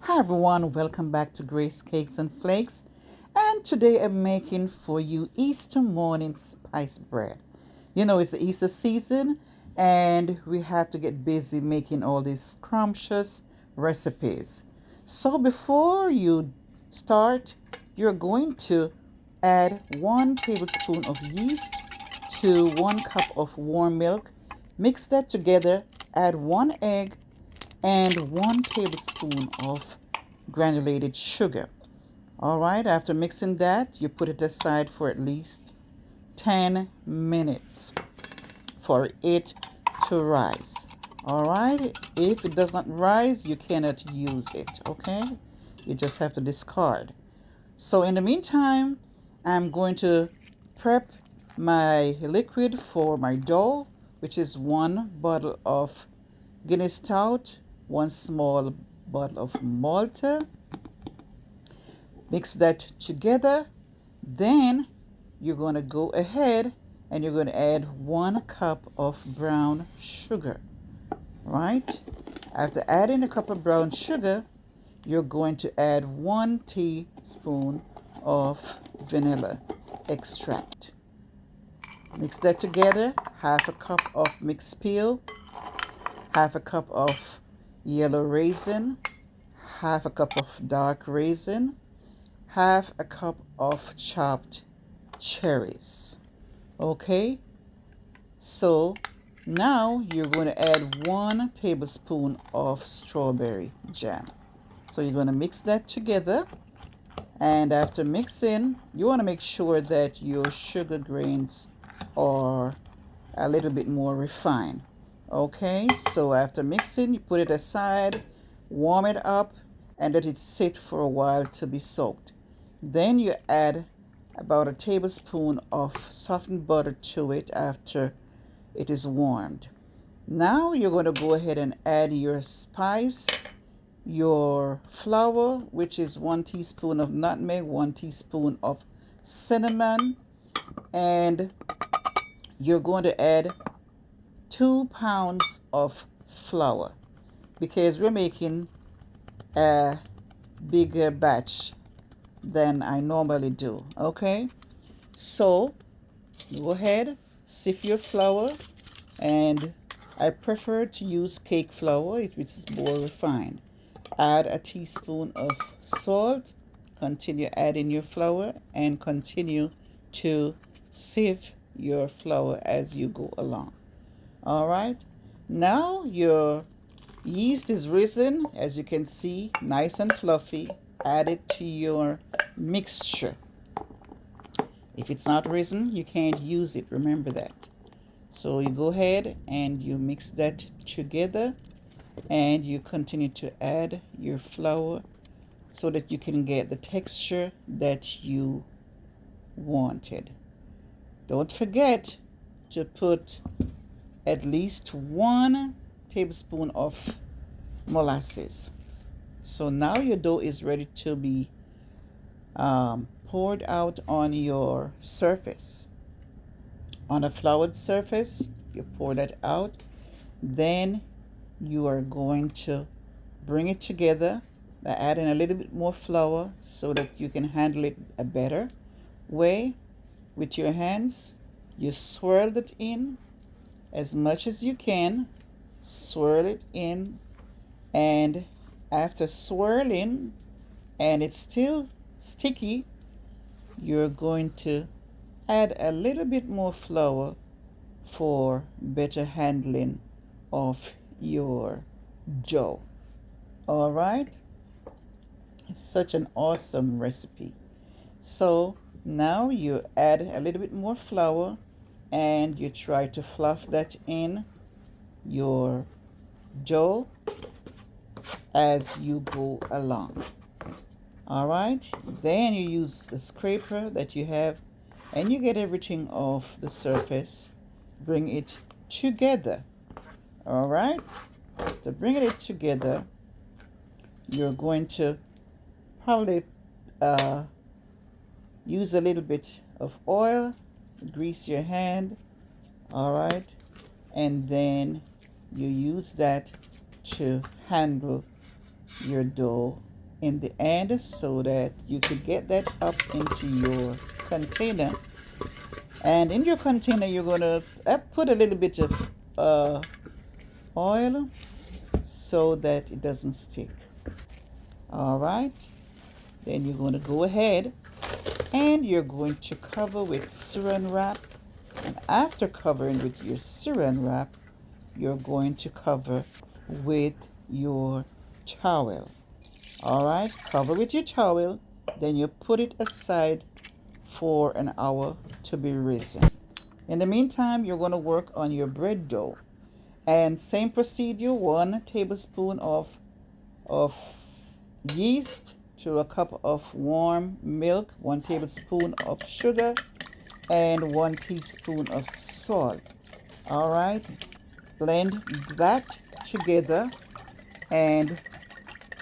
Hi everyone, welcome back to Grace Cakes and Flakes. And today I'm making for you Easter morning spice bread. You know, it's the Easter season and we have to get busy making all these scrumptious recipes. So before you start, you're going to add 1 tablespoon of yeast to 1 cup of warm milk. Mix that together, add 1 egg and 1 tablespoon of granulated sugar. All right, after mixing that, you put it aside for at least 10 minutes for it to rise. All right, if it does not rise, you cannot use it. Okay, you just have to discard. So, in the meantime, I'm going to prep my liquid for my dough, which is 1 bottle of Guinness Stout, 1 small bottle of Malta. Mix that together. Then you're going to go ahead and you're going to add 1 cup of brown sugar, right? After adding a cup of brown sugar, you're going to add 1 teaspoon of vanilla extract. Mix that together. Half a cup of mixed peel, half a cup of yellow raisin, half a cup of dark raisin, half a cup of chopped cherries. Okay, so now you're going to add 1 tablespoon of strawberry jam. So you're going to mix that together. And after mixing, you want to make sure that your sugar grains are a little bit more refined. Okay, so after mixing, you put it aside, warm it up, and let it sit for a while to be soaked. Then you add about a tablespoon of softened butter to it after it is warmed. Now you're going to go ahead and add your spice, your flour, which is 1 teaspoon of nutmeg, 1 teaspoon of cinnamon, and you're going to add 2 pounds of flour because we're making a bigger batch than I normally do. Okay, so go ahead, sift your flour, and I prefer to use cake flour, which is more refined. Add a teaspoon of salt, continue adding your flour, and continue to sieve your flour as you go along. All right, now your yeast is risen, as you can see, nice and fluffy. Add it to your mixture. If it's not risen, you can't use it. Remember that. So you go ahead and you mix that together and you continue to add your flour so that you can get the texture that you wanted. Don't forget to put at least 1 tablespoon of molasses. So now your dough is ready to be poured out on your surface. On a floured surface, you pour that out. Then you are going to bring it together by adding a little bit more flour so that you can handle it a better way with your hands. You swirl it in as much as you can. Swirl it in, and after swirling and it's still sticky, you're going to add a little bit more flour for better handling of your dough. All right, it's such an awesome recipe. So now you add a little bit more flour and you try to fluff that in your dough as you go along. All right, then you use the scraper that you have and you get everything off the surface. Bring it together. All right, to bring it together, you're going to probably use a little bit of oil, grease your hand. All right, and then you use that to handle your dough in the end so that you could get that up into your container. And in your container, you're going to put a little bit of oil so that it doesn't stick. All right. Then you're going to go ahead and you're going to cover with saran wrap. And after covering with your saran wrap, you're going to cover with your towel. All right, cover with your towel. Then you put it aside for an hour to be risen. In the meantime, you're going to work on your bread dough. And same procedure, 1 tablespoon of yeast to a cup of warm milk, 1 tablespoon of sugar, and 1 teaspoon of salt. All right, blend that together, and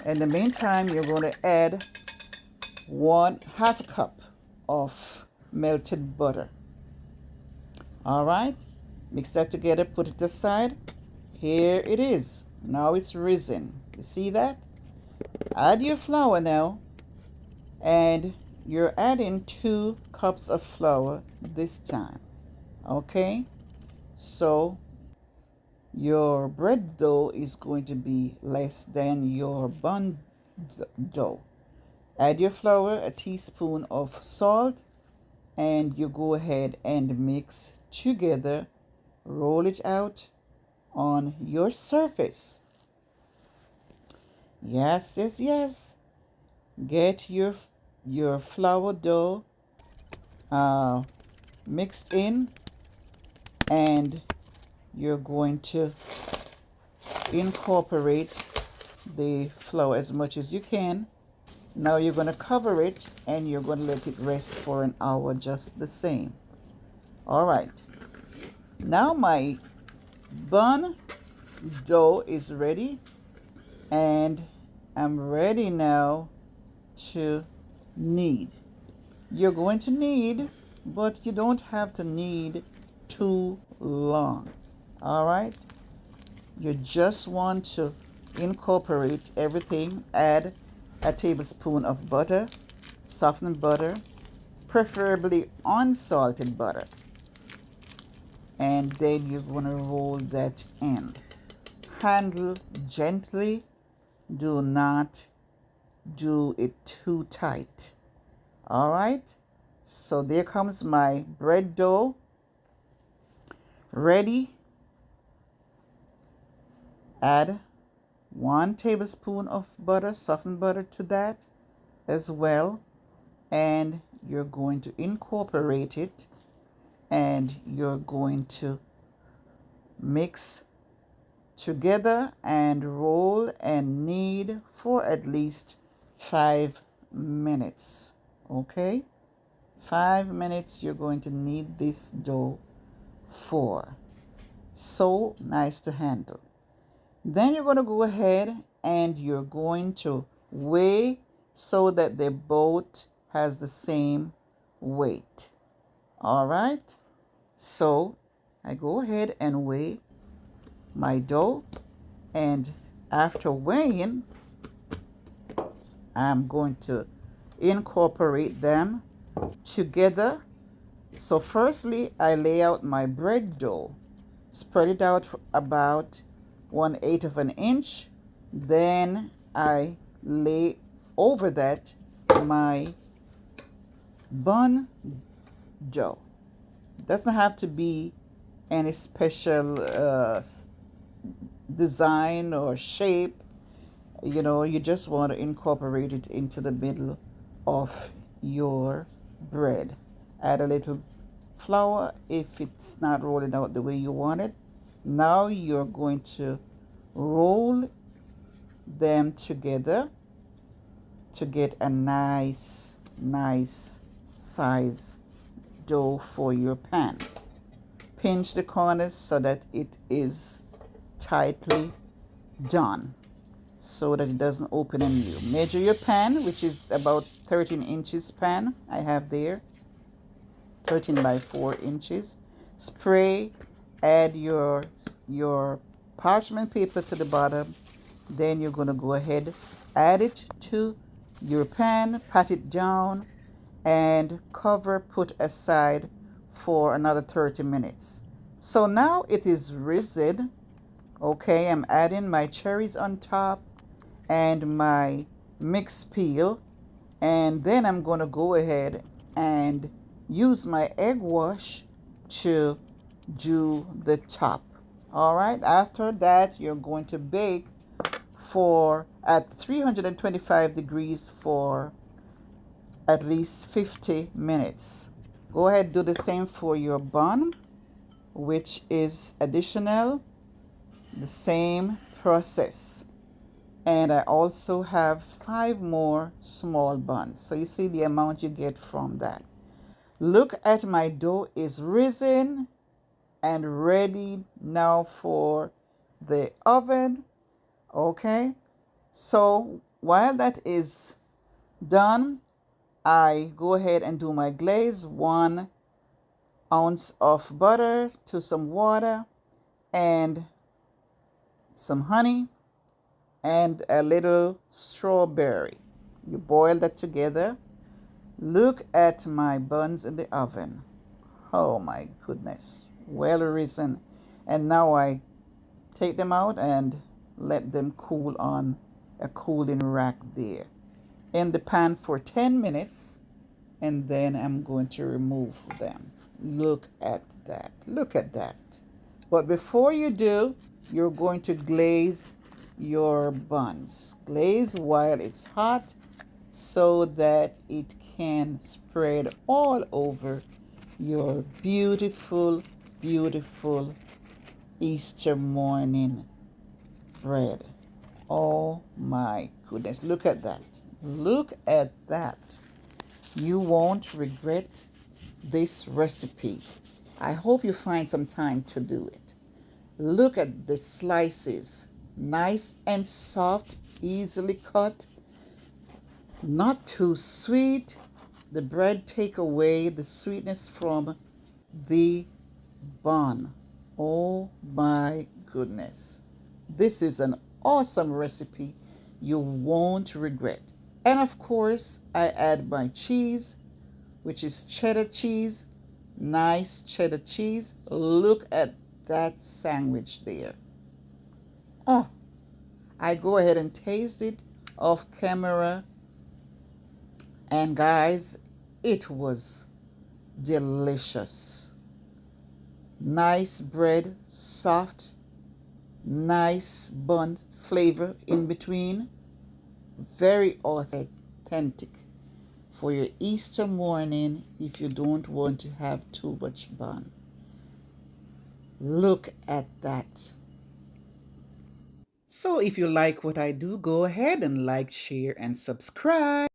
in the meantime, you're going to add half a cup of melted butter. All right, mix that together, put it aside. Here it is. Now it's risen. You see that? Add your flour now, and you're adding 2 cups of flour this time. Okay, so your bread dough is going to be less than your bun dough. Add your flour, a teaspoon of salt, and you go ahead and mix together. Roll it out on your surface. Yes, yes, yes. Get your flour dough mixed in, and you're going to incorporate the flour as much as you can. Now you're going to cover it and you're going to let it rest for an hour just the same. All right. Now my bun dough is ready, and I'm ready now to knead. You're going to knead, but you don't have to knead too long. All right. You just want to incorporate everything. Add a tablespoon of butter, softened butter, preferably unsalted butter. And then you're going to roll that in. Handle gently. Do not do it too tight. All right. So there comes my bread dough ready. Add 1 tablespoon of butter, softened butter, to that as well. And you're going to incorporate it, and you're going to mix together and roll and knead for at least 5 minutes. Okay? 5 minutes you're going to knead this dough for. So nice to handle. Then you're going to go ahead and you're going to weigh so that they both has the same weight. All right. So I go ahead and weigh my dough, and after weighing, I'm going to incorporate them together. So firstly, I lay out my bread dough, spread it out for about 1/8 of an inch. Then I lay over that my bun dough. Doesn't have to be any special design or shape. You just want to incorporate it into the middle of your bread. Add a little flour if it's not rolling out the way you want it. Now you're going to roll them together to get a nice size dough for your pan. Pinch the corners so that it is tightly done, so that it doesn't open on you. Measure your pan, which is about 13 inches pan I have there, 13 by 4 inches. Spray, add your parchment paper to the bottom. Then you're going to go ahead, add it to your pan, pat it down, and cover, put aside for another 30 minutes. So now it is risen. Okay, I'm adding my cherries on top and my mixed peel, and then I'm going to go ahead and use my egg wash to do the top. All right, after that you're going to bake for at 325 degrees for at least 50 minutes. Go ahead, do the same for your bun, which is additional, the same process. And I also have 5 more small buns. So you see the amount you get from that. Look at my dough is risen and ready now for the oven. Okay, so while that is done, I go ahead and do my glaze. 1 ounce of butter to some water and some honey and a little strawberry. You boil that together. Look at my buns in the oven. Oh my goodness, well risen. And now I take them out and let them cool on a cooling rack there in the pan for 10 minutes, and then I'm going to remove them. Look at that. Look at that. But before you do, you're going to glaze your buns. Glaze while it's hot so that it can spread all over your beautiful, beautiful Easter morning bread. Oh my goodness. Look at that. Look at that. You won't regret this recipe. I hope you find some time to do it. Look at the slices. Nice and soft, easily cut. Not too sweet. The bread take away the sweetness from the bun. Oh my goodness. This is an awesome recipe you won't regret. And of course, I add my cheese, which is cheddar cheese. Nice cheddar cheese. Look at that sandwich there. Oh, I go ahead and taste it off camera. And guys, it was delicious. Nice bread, soft, nice bun flavor in between. Very authentic for your Easter morning if you don't want to have too much bun. Look at that. So if you like what I do, go ahead and like, share, and subscribe.